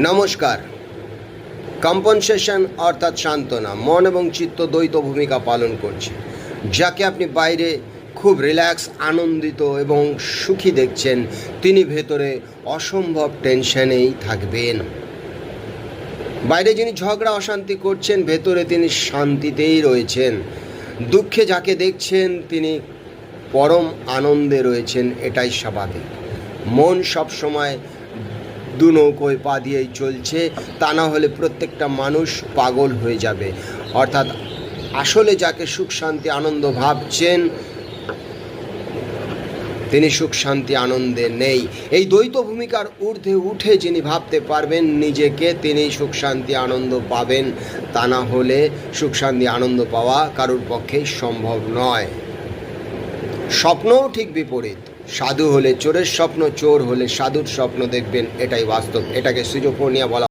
নমস্কার। কম্পনসেশন অর্থাৎ সান্ত্বনা মন এবং চিত্ত দ্বৈত ভূমিকা পালন করছে। যাকে আপনি বাইরে খুব রিল্যাক্স, আনন্দিত এবং সুখী দেখছেন, তিনি ভেতরে অসম্ভব টেনশনেই থাকবেন। বাইরে যিনি ঝগড়া অশান্তি করছেন, ভেতরে তিনি শান্তিতেই রয়েছেন। দুঃখে যাকে দেখছেন, তিনি পরম আনন্দে রয়েছেন। এটাই স্বাভাবিক। মন সবসময় দু নৌকোয় পা দিয়েই চলছে, তা না হলে প্রত্যেকটা মানুষ পাগল হয়ে যাবে। অর্থাৎ আসলে যাকে সুখ শান্তি আনন্দ ভাবছেন, তিনি সুখ শান্তি আনন্দে নেই। এই দ্বৈত ভূমিকার ঊর্ধ্বে উঠে যিনি ভাবতে পারবেন নিজেকে, তিনি সুখ শান্তি আনন্দ পাবেন। তা না হলে সুখ শান্তি আনন্দ পাওয়া কারোর পক্ষেই সম্ভব নয়। স্বপ্নও ঠিক বিপরীত। সাধু হলে চোরের স্বপ্ন, চোর হলে সাধুর স্বপ্ন দেখবেন। এটাই বাস্তব। এটাকে সিজোফ্রেনিয়া বলা